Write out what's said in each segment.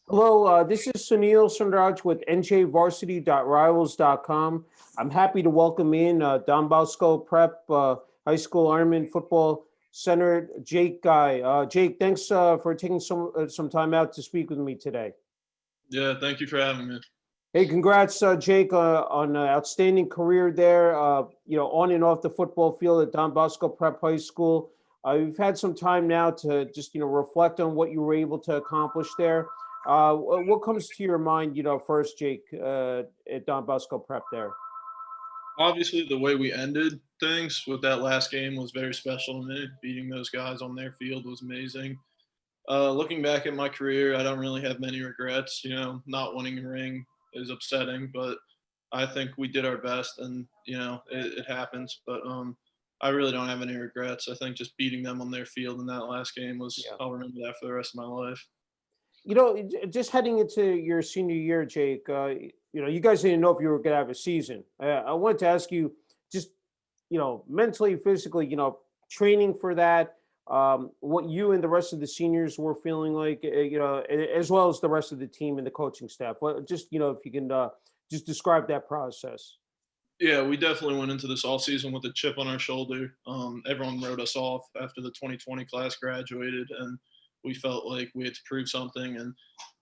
Hello, this is Sunil Sundaraj with njvarsity.rivals.com. I'm happy to welcome in Don Bosco Prep High School Ironmen Football Center, Jake Guy. Jake, thanks for taking some time out to speak with me today. Yeah, thank you for having me. Hey, congrats, Jake, on an outstanding career there. On and off the football field at Don Bosco Prep High School. You've had some time now to just reflect on what you were able to accomplish there. What comes to your mind, first, Jake, at Don Bosco Prep there? Obviously, the way we ended things with that last game was very special to me. Beating those guys on their field was amazing. Looking back at my career, I don't really have many regrets. Not winning a ring is upsetting, but I think we did our best, and it happens. But I really don't have any regrets. I think just beating them on their field in that last game was Yeah. I'll remember that for the rest of my life. Just heading into your senior year, Jake, you guys didn't know if you were going to have a season. I wanted to ask you, just, mentally, physically, training for that, what you and the rest of the seniors were feeling like, as well as the rest of the team and the coaching staff. Well, just, if you can just describe that process. Yeah, we definitely went into this all season with a chip on our shoulder. Everyone wrote us off after the 2020 class graduated, and we felt like we had to prove something. And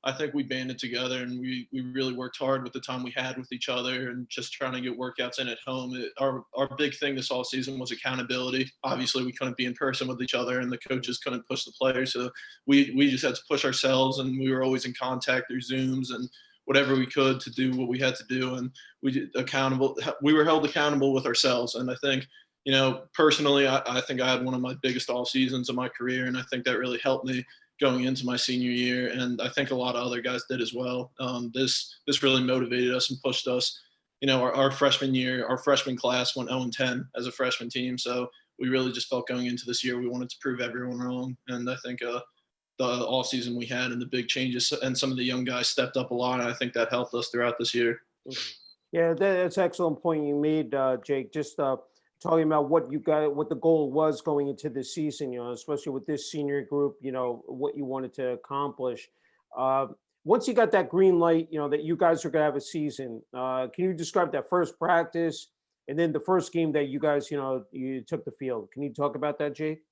I think we banded together, and we really worked hard with the time we had with each other, and just trying to get workouts in at home. Our big thing this all season was accountability. Obviously, we couldn't be in person with each other, and the coaches couldn't push the players, so we just had to push ourselves, and we were always in contact through Zooms and whatever we could to do what we had to do. And we were held accountable with ourselves. And I think, personally, I think I had one of my biggest off seasons of my career, and I think that really helped me going into my senior year. And I think a lot of other guys did as well. This really motivated us and pushed us. Our freshman year, our freshman class went 0-10 as a freshman team, so we really just felt going into this year we wanted to prove everyone wrong. And I think the off season we had and the big changes, and some of the young guys stepped up a lot, and I think that helped us throughout this year. Mhm. Yeah, that's an excellent point you made, Jake. Just talking about what you got, what the goal was going into this season. Especially with this senior group. What you wanted to accomplish. Uh, Once you got that green light, that you guys are going to have a season. Can you describe that first practice and then the first game that you guys, you took the field? Can you talk about that, Jake?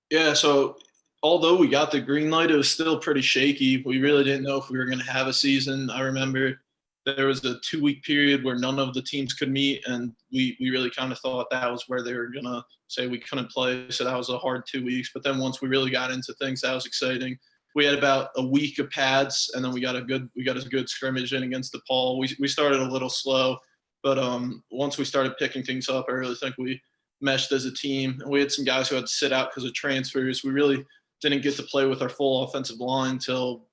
Yeah, so although we got the green light, it was still pretty shaky. We really didn't know if we were going to have a season. I remember there was a 2-week period where none of the teams could meet, and we really kind of thought that was where they were going to say we couldn't play. So that was a hard 2 weeks. But then once we really got into things, that was exciting. We had about a week of pads, and then we got a good scrimmage in against DePaul. We started a little slow, but once we started picking things up, I really think we meshed as a team. And we had some guys who had to sit out because of transfers. We really didn't get to play with our full offensive line until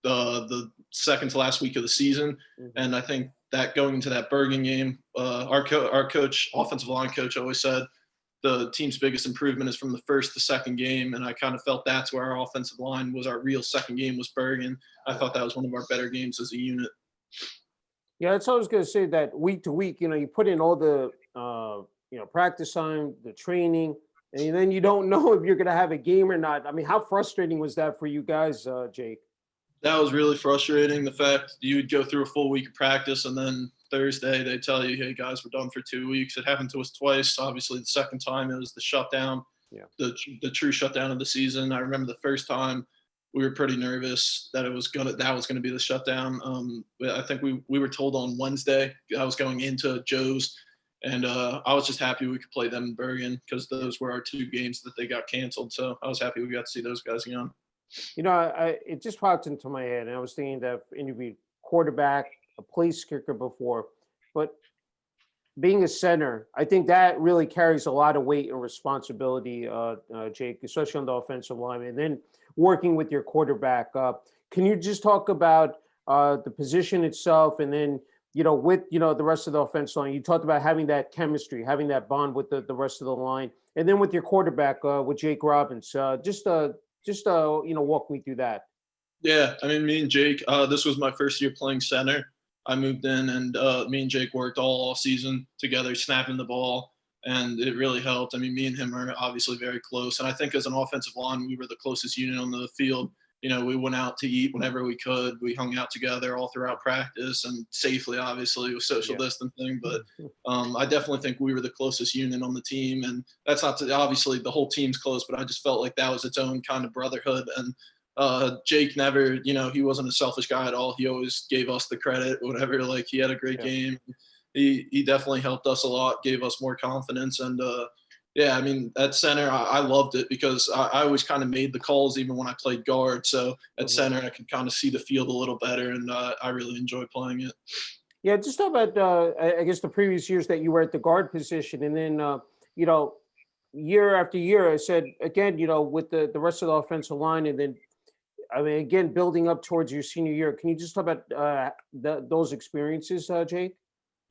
the second to last week of the season. Mhm. And I think that going into that Bergen game, our coach, offensive line coach, always said the team's biggest improvement is from the first to second game. And I kind of felt that's where our offensive line was. Our real second game was Bergen. I thought that was one of our better games as a unit. Yeah, that's what I was going to say. That week to week, you put in all the practice time, the training, and then you don't know if you're going to have a game or not. I mean, how frustrating was that for you guys, Jake? That was really frustrating. The fact you would go through a full week of practice, and then Thursday they tell you, "Hey guys, we're done for 2 weeks." It happened to us twice. Obviously, the second time it was the shutdown, Yeah. the true shutdown of the season. I remember the first time we were pretty nervous that that was gonna be the shutdown. I think we were told on Wednesday. I was going into Joe's, and I was just happy we could play them in Bergen because those were our 2 games that they got canceled. So I was happy we got to see those guys again. It just popped into my head, and I was thinking that I've interviewed quarterback, a place kicker before, but being a center, I think that really carries a lot of weight and responsibility, Jake, especially on the offensive line, and then working with your quarterback. Can you just talk about the position itself, and then with the rest of the offensive line? You talked about having that chemistry, having that bond with the rest of the line, and then with your quarterback, with Jake Robbins. Walk me through that. Yeah, I mean, me and Jake, this was my first year playing center. I moved in, and me and Jake worked all off season together, snapping the ball, and it really helped. I mean, me and him are obviously very close, and I think as an offensive line, we were the closest unit on the field. we went out to eat whenever we could. We hung out together all throughout practice and safely, obviously, with social Yeah. distancing. But I definitely think we were the closest unit on the team. And that's not to, obviously, the whole team's close, but I just felt like that was its own kind of brotherhood. And Jake never, he wasn't a selfish guy at all. He always gave us the credit, whatever. Like, he had a great Yeah. game. He definitely helped us a lot, gave us more confidence. And yeah, I mean, at center, I loved it because I always kind of made the calls even when I played guard. So at center, I could kind of see the field a little better, and I really enjoy playing it. Yeah, just talk about I guess the previous years that you were at the guard position, and then you know, year after year. I said again, with the rest of the offensive line, and then I mean, again, building up towards your senior year. Can you just talk about those experiences, Jake?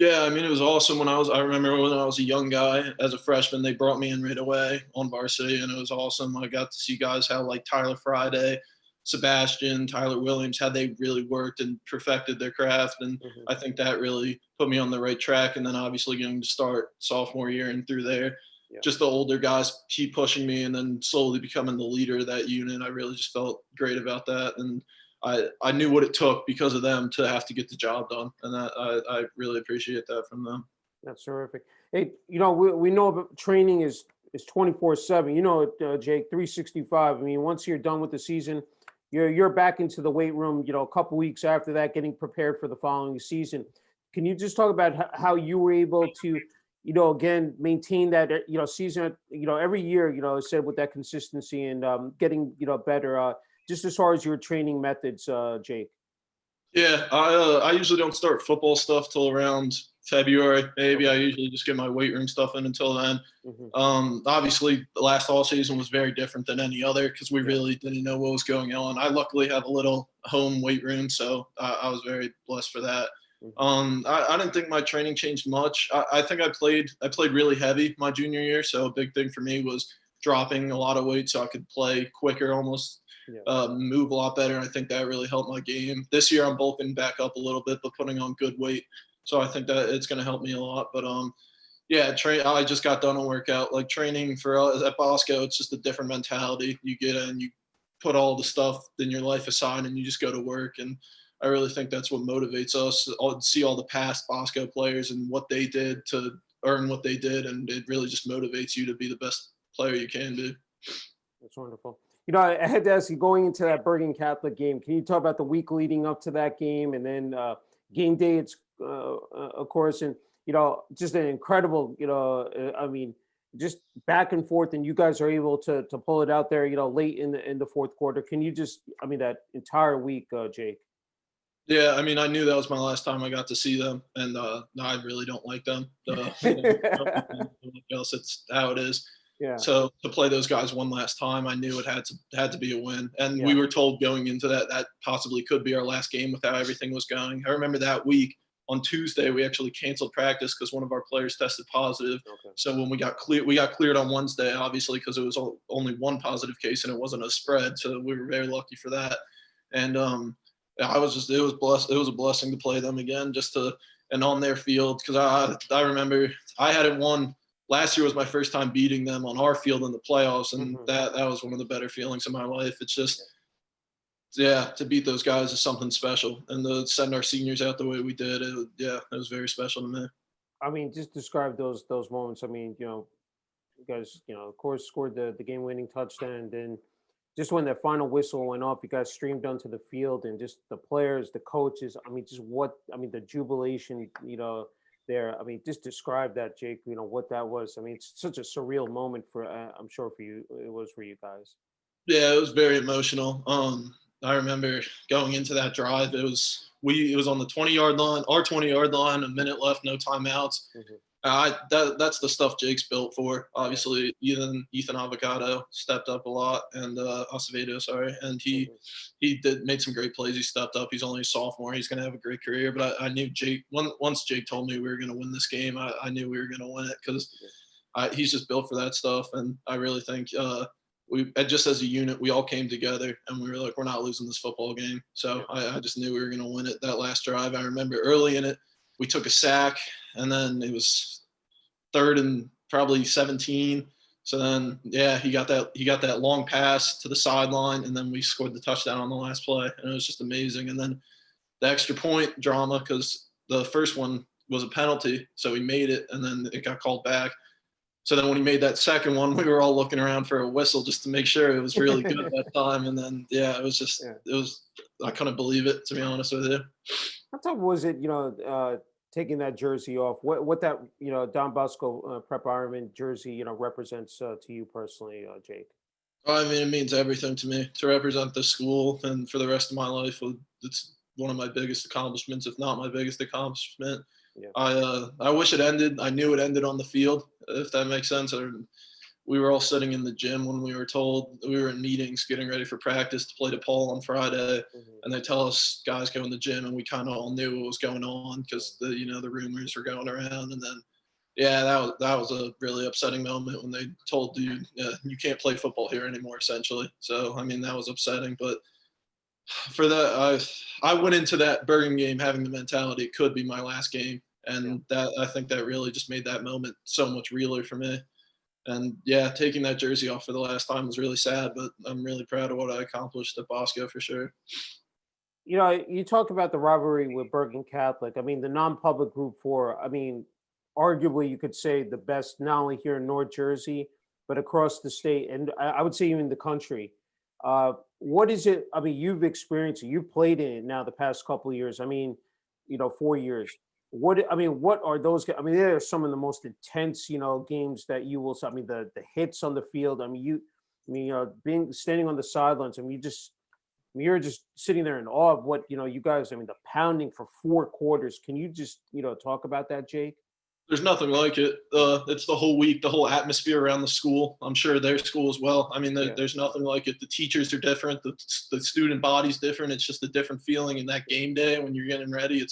Yeah, I mean, it was awesome I remember when I was a young guy as a freshman, they brought me in right away on varsity, and it was awesome. I got to see guys how like Tyler Friday, Sebastian, Tyler Williams, how they really worked and perfected their craft. And Hmm. I think that really put me on the right track. And then obviously getting to start sophomore year and through there, Yeah. just the older guys keep pushing me and then slowly becoming the leader of that unit. I really just felt great about that. And I knew what it took because of them to have to get the job done, and that I really appreciate that from them. That's terrific. Hey, we know about training is 24/7. Jake, 365. I mean, once you're done with the season, you're back into the weight room. A couple weeks after that, getting prepared for the following season. Can you just talk about how you were able to, again, maintain that season, every year, I said with that consistency and getting better. Just as far as your training methods, Jake. Yeah, I usually don't start football stuff till around February. Maybe I Okay. usually just get my weight room stuff in until then. Hmm. Obviously, the last all season was very different than any other because we Yeah. really didn't know what was going on. I luckily have a little home weight room, so I was very blessed for that. Hmm. I didn't think my training changed much. I think I played really heavy my junior year, so a big thing for me was dropping a lot of weight so I could play quicker, almost Yeah. move a lot better. I think that really helped my game. This year I'm bulking back up a little bit, but putting on good weight. So I think that it's going to help me a lot. But yeah, I just got done a workout. Like training for at Bosco, it's just a different mentality. You get in, you put all the stuff in your life aside, and you just go to work. And I really think that's what motivates us. See all the past Bosco players and what they did to earn what they did, and it really just motivates you to be the best player you can be. That's wonderful. I had to ask you, going into that Bergen Catholic game, can you talk about the week leading up to that game, and then game day? It's of course, and just an incredible. I mean, just back and forth, and you guys are able to pull it out there. Late in the fourth quarter. Can you just, I mean, that entire week, Jake? Yeah, I mean, I knew that was my last time I got to see them, and no, I really don't like them. Else, it's how it is. Yeah, So to play those guys one last time, I knew it had to be a win, and we yeah. were told going into that possibly could be our last game with how everything was going. I remember that week on Tuesday we actually canceled practice because one of our players tested positive. Okay. So when we got cleared on Wednesday, obviously because it was only one positive case and it wasn't a spread, so we were very lucky for that. And it was a blessing to play them again, just to and on their field because I remember I hadn't won last year was my first time beating them on our field in the playoffs, and Hmm. that was one of the better feelings of my life. It's just yeah, to beat those guys is something special, and to send our seniors out the way we did, it was very special to me. I mean, just describe those moments. I mean, you guys, of course, scored the game winning touchdown, and then just when that final whistle went off, you guys streamed onto the field, and just the players, the coaches. I mean, the jubilation, there. I mean, just describe that, Jake. What that was. I mean, it's such a surreal moment for. I'm sure for you, it was for you guys. Yeah, it was very emotional. I remember going into that drive. It was on the 20-yard line, our 20-yard line, a minute left, no timeouts. Hmm. That's the stuff Jake's built for. Yeah. Obviously, Ethan Avocado stepped up a lot, and Acevedo, sorry, and Hmm. he made some great plays. He stepped up. He's only a sophomore. He's going to have a great career. But I knew Jake. Once Jake told me we were going to win this game, I knew we were going to win it because Yeah. he's just built for that stuff. And I really think we just as a unit, we all came together and we were like, we're not losing this football game. So Yeah. I just knew we were going to win it that last drive. I remember early in it, we took a sack and then it was third and probably 17. So then, yeah, he got that long pass to the sideline, and then we scored the touchdown on the last play, and it was just amazing. And then the extra point drama, because the first one was a penalty, so he made it, and then it got called back. So then when he made that second one, we were all looking around for a whistle just to make sure it was really good that time. And then, yeah, Yeah. I couldn't believe it, to be honest with you. How tough was it, taking that jersey off? What that, Don Bosco Prep Ironman jersey, represents to you personally, Jake? I mean, it means everything to me to represent the school, and for the rest of my life. It's one of my biggest accomplishments, if not my biggest accomplishment. Yeah. I wish it ended. I knew it ended on the field, if that makes sense. We were all sitting in the gym when we were told. We were in meetings getting ready for practice to play DePaul on Friday, Mhm. and they tell us guys go in the gym, and we kind of all knew what was going on because the rumors were going around. And then, yeah, that was a really upsetting moment when they told you you can't play football here anymore, essentially. So I mean, that was upsetting. But for that, I went into that Bergen game having the mentality it could be my last game, Yeah. and that I think that really just made that moment so much realer for me. And yeah, taking that jersey off for the last time was really sad, but I'm really proud of what I accomplished at Bosco for sure. You talk about the rivalry with Bergen Catholic. I mean, the non-public Group Four. I mean, arguably, you could say the best not only here in North Jersey, but across the state, and I would say even the country. What is it? I mean, you've experienced it. You've played in it now the past couple of years. I mean, 4 years. What are those? I mean, they are some of the most intense, games that you will. I mean, the hits on the field. I mean, being standing on the sidelines. I mean, you're just sitting there in awe of what you guys. I mean, the pounding for 4 quarters. Can you just talk about that, Jake? There's nothing like it. It's the whole week, the whole atmosphere around the school. I'm sure their school as well. I mean, Yeah. there's nothing like it. The teachers are different. The student body's different. It's just a different feeling. In that game day when you're getting ready,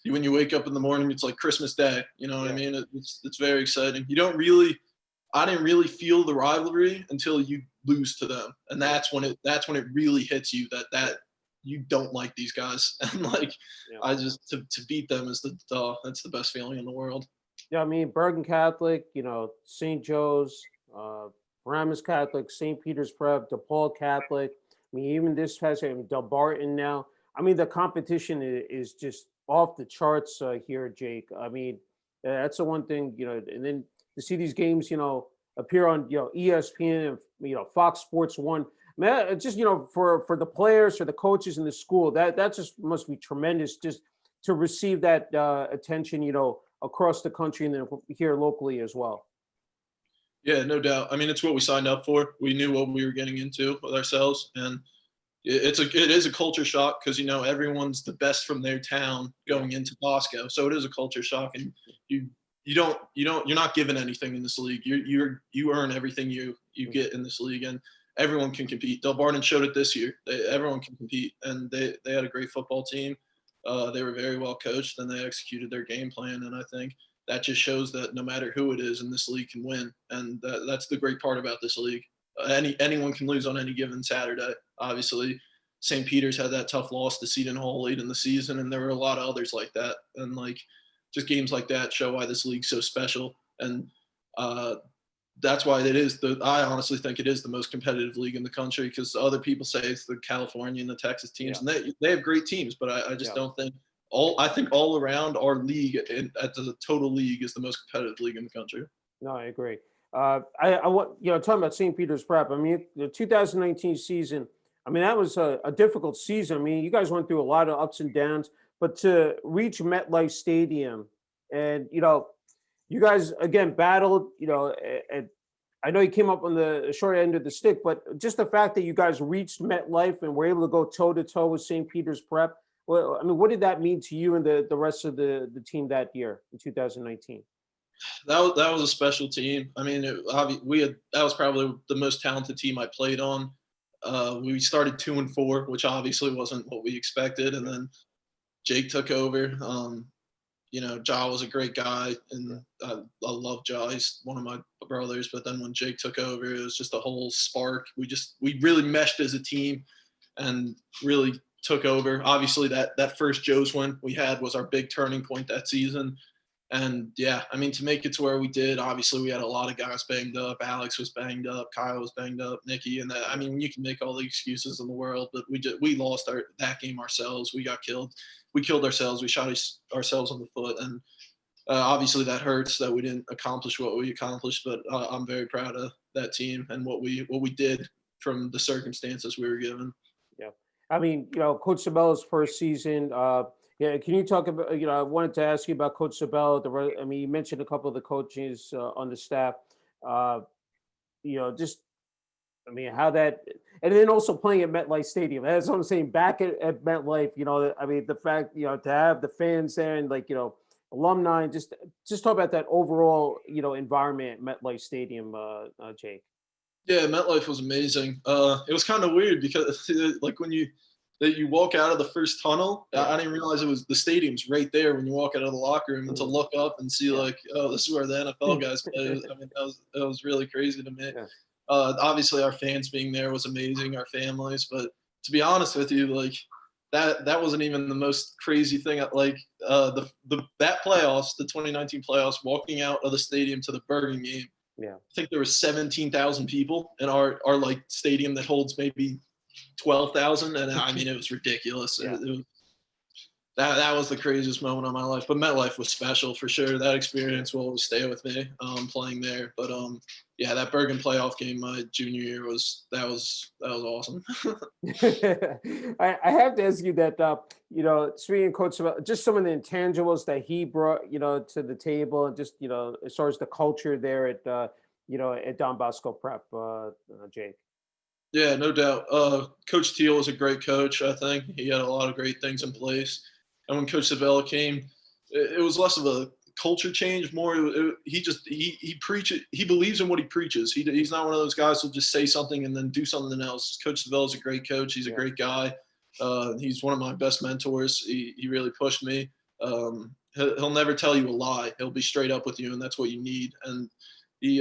when you wake up in the morning, it's like Christmas Day. You know what I Yeah. mean? It's very exciting. I didn't really feel the rivalry until you lose to them, and that's when it really hits you that you don't like these guys, and like Yeah. I just to beat them is that's the best feeling in the world. Yeah, I mean, Bergen Catholic, St. Joe's, Paramus Catholic, St. Peter's Prep, DePaul Catholic. I mean, even this has Del Barton now. I mean, the competition is just off the charts here, Jake. I mean, that's the one thing, and then to see these games, appear on, ESPN and, Fox Sports One. Man, it's just, for the players, for the coaches in the school, that just must be tremendous just to receive that attention, across the country and then here locally as well. Yeah, no doubt. I mean, it's what we signed up for. We knew what we were getting into with ourselves, and it is a culture shock because everyone's the best from their town going into Bosco, so it is a culture shock, and you're not given anything in this league. You earn everything you get in this league, and everyone can compete. Del Barton showed it this year. Everyone can compete, and they had a great football team. They were very well coached, and they executed their game plan, and I think that just shows that no matter who it is in this league can win, and that's the great part about this league. Anyone can lose on any given Saturday. Obviously, St. Peter's had that tough loss to Seton Hall late in the season, and there were a lot of others like that. And like just games like that show why this league's so special. And that's why I honestly think it is the most competitive league in the country, because other people say it's the California and the Texas teams, Yeah. and they have great teams, but I just Yeah. don't think I think all around our league at the total league is the most competitive league in the country. No, I agree. I want talking about St. Peter's Prep. I mean, the 2019 season. I mean, that was a difficult season. I mean, you guys went through a lot of ups and downs, but to reach MetLife Stadium, and you guys again battled. And I know you came up on the short end of the stick, but just the fact that you guys reached MetLife and were able to go toe to toe with St. Peter's Prep. Well, I mean, what did that mean to you and the rest of the team that year in 2019? That was a special team. I mean, that was probably the most talented team I played on. We started 2-4, which obviously wasn't what we expected, and then Jake took over. Ja was a great guy, and I love Ja. He's one of my brothers. But then when Jake took over, it was just a whole spark. We really meshed as a team, and really took over. Obviously, that first Joe's win we had was our big turning point that season. And yeah, I mean, to make it to where we did, obviously we had a lot of guys banged up. Alex was banged up, Kyle was banged up, Nikki, and that. I mean, you can make all the excuses in the world, but we lost that game ourselves. We got killed. We killed ourselves. We shot ourselves on the foot, and obviously that hurts that we didn't accomplish what we accomplished. But I'm very proud of that team and what we did from the circumstances we were given. Yeah. I mean, Coach Sabella's first season. Yeah, can you talk about? I wanted to ask you about Coach Sabella. I mean, you mentioned a couple of the coaches on the staff. Uh, just I mean, how that, and then also playing at MetLife Stadium. That's what I'm saying. Back at MetLife, I mean, the fact, to have the fans there and alumni, and just talk about that overall, environment at MetLife Stadium, Jake. Yeah, MetLife was amazing. It was kind of weird because like when you walk out of the first tunnel, I Yeah. didn't realize it was the stadium's right there when you walk out of the locker room, and to Mhm. look up and see Yeah. like, oh, this is where the NFL guys play. I mean, that was really crazy to me. Yeah. Obviously, our fans being there was amazing, our families, but to be honest with you, like that wasn't even the most crazy thing. Like the that playoffs, the 2019 playoffs, walking out of the stadium to the Bergen game. Yeah. I think there was 17,000 people in our like stadium that holds maybe 12,000, and I mean it was ridiculous. Yeah. That was the craziest moment of my life. But MetLife was special for sure. That experience will always stay with me, playing there. But yeah, that Bergen playoff game my junior year was awesome. I have to ask you that, speaking of Coach, just some of the intangibles that he brought, to the table, and just, as far as the culture there at Don Bosco Prep, Jake. Yeah, no doubt. Coach Teal was a great coach. I think he had a lot of great things in place. And when Coach Sabella came, it was less of a culture change. More, he preaches. He believes in what he preaches. He's not one of those guys who'll just say something and then do something else. Coach Sabella's a great coach. He's a Yeah. great guy. He's one of my best mentors. He really pushed me. He'll never tell you a lie. He'll be straight up with you, and that's what you need. And he's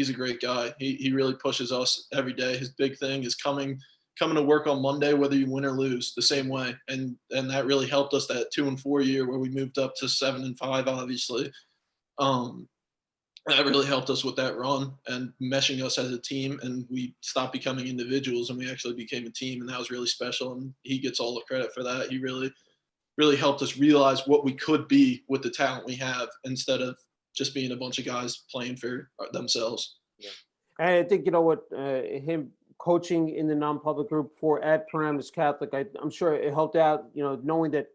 a great guy. He really pushes us every day. His big thing is coming to work on Monday, whether you win or lose, the same way. And that really helped us that 2-4 year where we moved up to 7-5, obviously. Um, that really helped us with that run and meshing us as a team. And we stopped becoming individuals and we actually became a team. And that was really special. And he gets all the credit for that. He really helped us realize what we could be with the talent we have instead of just being a bunch of guys playing for themselves. Yeah. And I think, him coaching in the non-public group for at Paramus Catholic, I'm sure it helped out, knowing that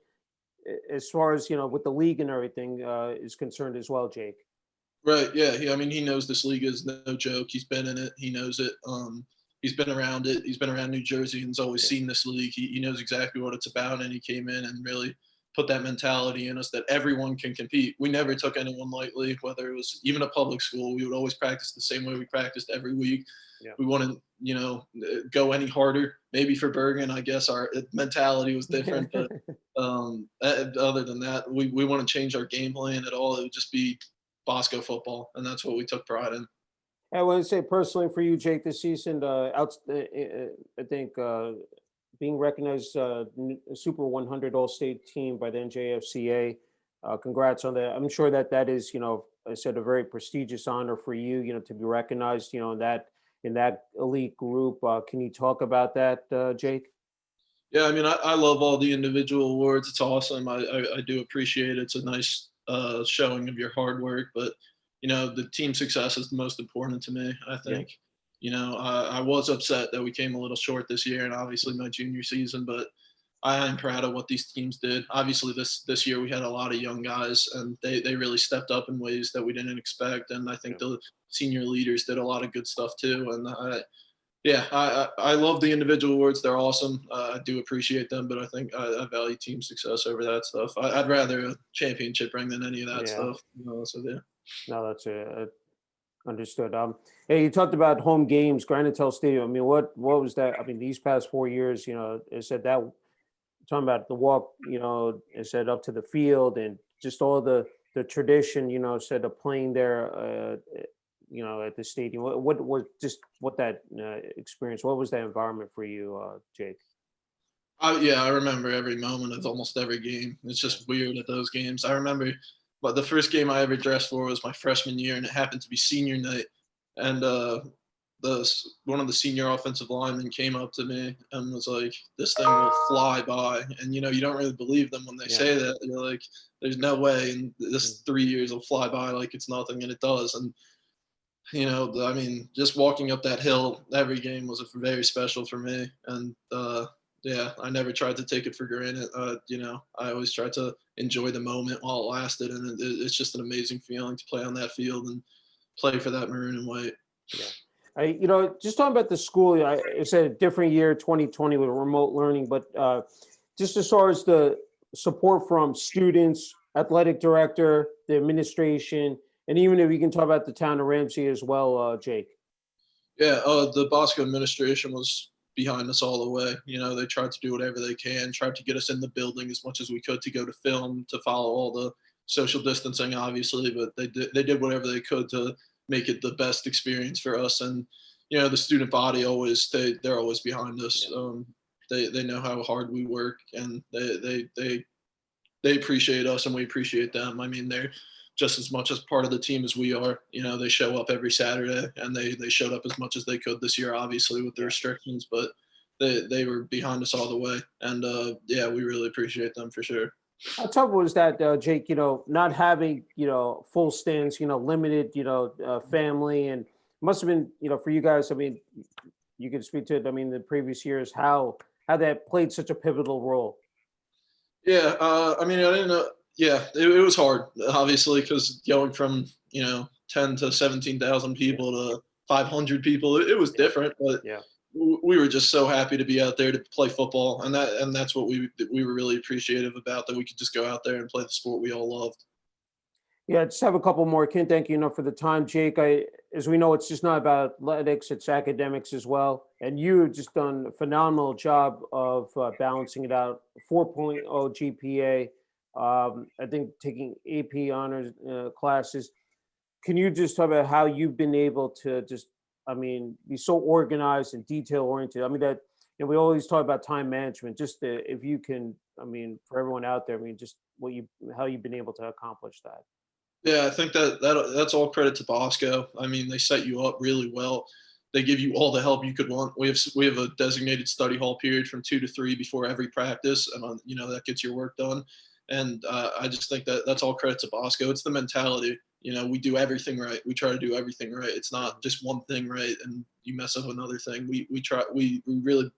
as far as, with the league and everything is concerned as well, Jake. Right. Yeah. I mean, he knows this league is no joke. He's been in it. He knows it. He's been around it. He's been around New Jersey and has always Yeah. seen this league. He knows exactly what it's about. And he came in and really put that mentality in us that everyone can compete. We never took anyone lightly, whether it was even a public school. We would always practice the same way we practiced every week. Yeah. We wouldn't, go any harder. Maybe for Bergen, I guess our mentality was different. But other than that, we want to change our game plan at all. It would just be Bosco football, and that's what we took pride in. I want to say personally for you, Jake, this season, I think being recognized Super 100 All-State team by the NJFCA. Congrats on that. I'm sure that is, I said, a very prestigious honor for you, to be recognized, in that elite group. Can you talk about that, Jake? Yeah, I mean, I love all the individual awards. It's awesome. I do appreciate it. It's a nice showing of your hard work, but the team success is the most important to me. I Yeah. think, I was upset that we came a little short this year, and obviously my junior season, but I am proud of what these teams did. Obviously, this year we had a lot of young guys, and they really stepped up in ways that we didn't expect. And I think the senior leaders did a lot of good stuff too. And yeah, I love the individual awards. They're awesome. I do appreciate them, but I think I value team success over that stuff. I'd rather a championship ring than any of that Yeah. stuff. So yeah. No, that's understood. Hey, you talked about home games, Granite Stadium. I mean, what was that? I mean, these past 4 years, it said that talking about the walk, it said up to the field and just all the tradition, said of playing there, at the stadium. What was just what that experience? What was that environment for you, Jake? Yeah, I remember every moment of almost every game. It's just weird at those games. I remember but the first game I ever dressed for was my freshman year, and it happened to be senior night. And one of the senior offensive linemen came up to me and was like, "This thing will fly by." And you don't really believe them when they Yeah. say that. You're like, "There's no way, and Mm. this 3 years will fly by like it's nothing," and it does. And I mean, just walking up that hill every game was very special for me. And yeah, I never tried to take it for granted. I always tried to enjoy the moment while it lasted, and it's just an amazing feeling to play on that field and play for that maroon and white. Yeah. Just talking about the school, it's a different year, 2020 with remote learning, but just as far as the support from students, athletic director, the administration, and even if you can talk about the town of Ramsey as well, Jake. Yeah, the Bosco administration was behind us all the way. They tried to do whatever they can, tried to get us in the building as much as we could to go to film, to follow all the social distancing, obviously, but they did whatever they could to make it the best experience for us. And the student body they're always behind us. Yeah. They know how hard we work, and they appreciate us and we appreciate them. I mean, they're just as much as part of the team as we are. They show up every Saturday, and they showed up as much as they could this year, obviously with the restrictions, but they were behind us all the way. And yeah, we really appreciate them for sure. How tough was that, Jake? Not having full stands, limited, family, and must have been, for you guys. I mean, you could speak to it. I mean, the previous years, how that played such a pivotal role. Yeah, I mean, I didn't know. Yeah, it was hard, obviously, because going from 10 to 17,000 Yeah, people to 500 people, it was yeah, different. But yeah. we were just so happy to be out there to play football, and that's what we were really appreciative about, that we could just go out there and play the sport we all loved. Yeah, just have a couple more. Can't thank you enough for the time, Jake. As we know, it's just not about athletics; it's academics as well. And you just done a phenomenal job of balancing it out. 4.0 GPA. I think taking AP honors classes. Can you just talk about how you've been able to just, I mean, be so organized and detail oriented? I mean, we always talk about time management. Just if you can, I mean, for everyone out there, I mean, just how you've been able to accomplish that. Yeah, I think that's all credit to Bosco. I mean, they set you up really well. They give you all the help you could want. We have a designated study hall period from 2 to 3 before every practice, and that gets your work done. And I just think that that's all credit to Bosco. It's the mentality. We do everything right. We try to do everything right. It's not just one thing right, and you mess up another thing. We really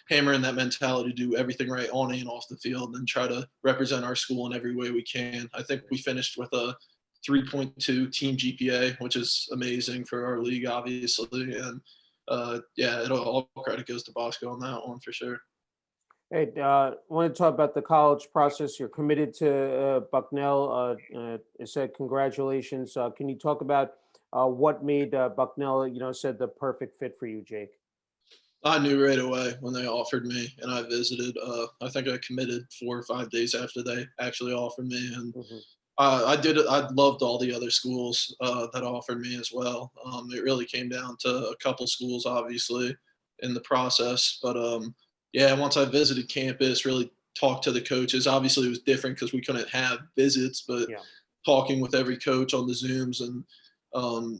hammer in that mentality to do everything right on and off the field, and try to represent our school in every way we can. I think we finished with a 3.2 team GPA, which is amazing for our league, obviously. And yeah, all credit goes to Bosco on that one for sure. Hey, I want to talk about the college process. You're committed to Bucknell. It said congratulations. Can you talk about what made Bucknell, said the perfect fit for you, Jake? I knew right away when they offered me, and I visited. I think I committed 4 or 5 days after they actually offered me, and Hmm. I did it. I loved all the other schools that offered me as well. It really came down to a couple schools, obviously, in the process. But yeah, once I visited campus, really talked to the coaches. Obviously, it was different because we couldn't have visits, but Yeah. talking with every coach on the Zooms, and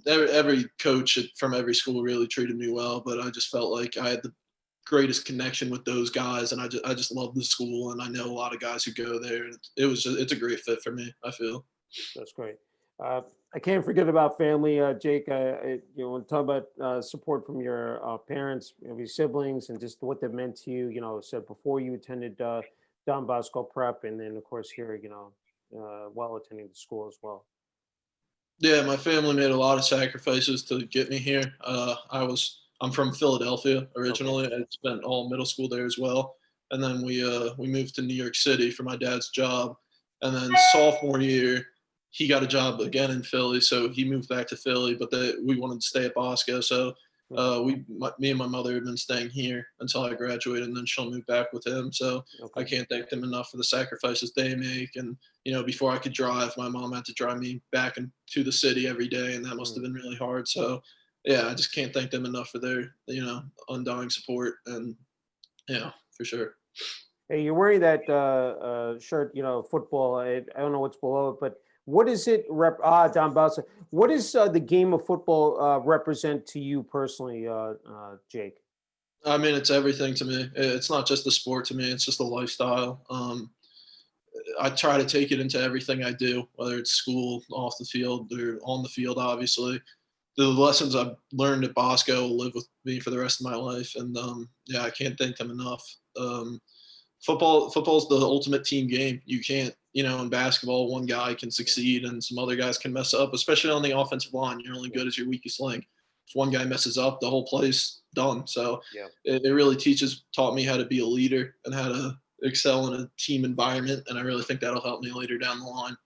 every coach from every school really treated me well. But I just felt like I had the greatest connection with those guys, and I just love the school, and I know a lot of guys who go there, and it's a great fit for me, I feel. That's great. Uh, I can't forget about family, Jake. When talk about support from your parents, your siblings, and just what they meant to you. Said before you attended Don Bosco Prep, and then of course here, while attending the school as well. Yeah, my family made a lot of sacrifices to get me here. I'm from Philadelphia Okay. originally. I spent all middle school there as well, and then we moved to New York City for my dad's job. And then sophomore year, he got a job again in Philly, so he moved back to Philly. But we wanted to stay at Bosco, so Mhm. me and my mother had been staying here until I graduated, and then she'll move back with him. So I Okay. can't thank them enough for the sacrifices they make. And before I could drive, my mom had to drive me back into the city every day, and that must have Mm. been really hard. So, yeah, I just can't thank them enough for their, undying support. And yeah, for sure. Hey, you're wearing that shirt, football. I don't know what's below it, but What is it Don Bosco. What does the game of football represent to you personally, Jake? I mean, it's everything to me. It's not just the sport to me; it's just a lifestyle. I try to take it into everything I do, whether it's school, off the field, or on the field. Obviously, the lessons I've learned at Bosco will live with me for the rest of my life, and yeah, I can't thank them enough. Football's the ultimate team game. You can't, in basketball, one guy can succeed and some other guys can mess up, especially on the offensive line. You're only good as your weakest link. If one guy messes up, the whole play's done. So Yeah. it really taught me how to be a leader and how to excel in a team environment, and I really think that'll help me later down the line.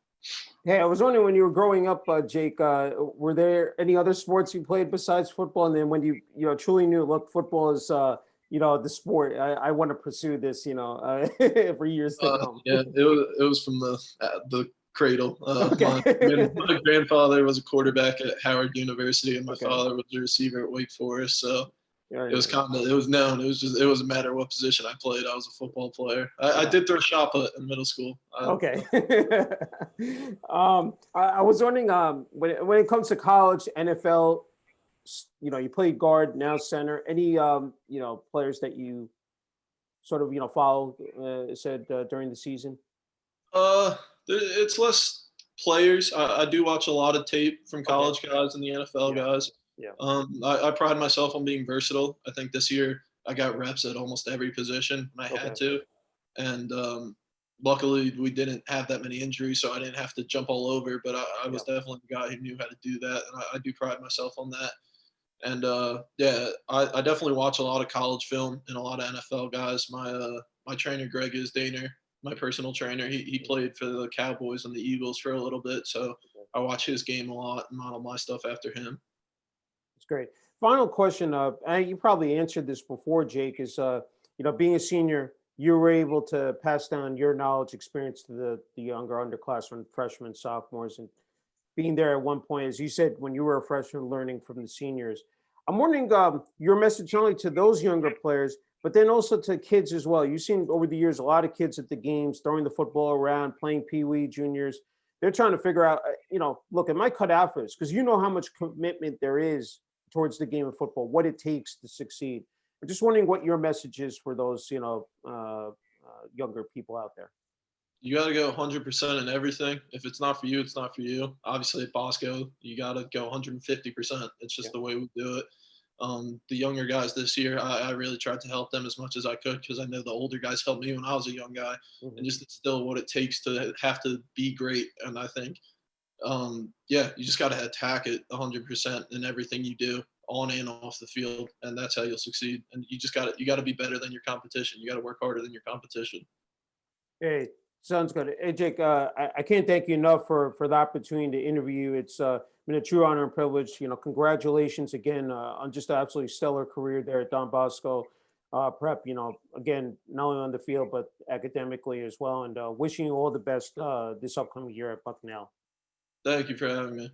Hey, I was wondering when you were growing up, Jake, were there any other sports you played besides football? And then when you truly knew, look, football is, the sport. I want to pursue this, for years to come. Yeah, it was from the cradle. Okay. My grandfather was a quarterback at Howard University, and my Okay. father was a receiver at Wake Forest. So Yeah, it was it was known. It was a matter of what position I played. I was a football player. I did throw shot put in middle school. okay. I was wondering, when it comes to college, NFL, you played guard, now center. Any, players that you sort of, follow, said during the season? Uh, it's less players. I do watch a lot of tape from Okay. college guys and the NFL Yeah. guys. Yeah. I pride myself on being versatile. I think this year I got reps at almost every position, and I Okay. had to. And luckily, we didn't have that many injuries, so I didn't have to jump all over. But I Yeah. was definitely the guy who knew how to do that, and I do pride myself on that. And yeah, I definitely watch a lot of college film and a lot of NFL guys. My trainer Greg is Daner, my personal trainer. He played for the Cowboys and the Eagles for a little bit, so I watch his game a lot and model my stuff after him. It's great. Final question. And you probably answered this before, Jake. Is being a senior, you were able to pass down your knowledge, experience to the younger underclassmen, freshmen, sophomores, and being there at one point, as you said, when you were a freshman, learning from the seniors. I'm wondering your message not only to those younger players, but then also to kids as well. You've seen over the years a lot of kids at the games, throwing the football around, playing pee wee juniors. They're trying to figure out, look, am I cut out for this? Because you know how much commitment there is towards the game of football, what it takes to succeed. I'm just wondering what your message is for those, younger people out there. You got to go 100% in everything. If it's not for you, it's not for you. Obviously, at Bosco, you got to go 150%. It's just the way we do it. The younger guys this year, I really tried to help them as much as I could because I know the older guys helped me when I was a young guy, and just instill what it takes to have to be great. And I think, yeah, you just got to attack it 100% in everything you do, on and off the field, and that's how you'll succeed. And you got to be better than your competition. You got to work harder than your competition. Hey, sounds good. Hey, Jake, I can't thank you enough for the opportunity to interview you. It's been a true honor and privilege. Congratulations again on just an absolutely stellar career there at Don Bosco Prep. Again, not only on the field but academically as well. And wishing you all the best this upcoming year at Bucknell. Thank you for having me.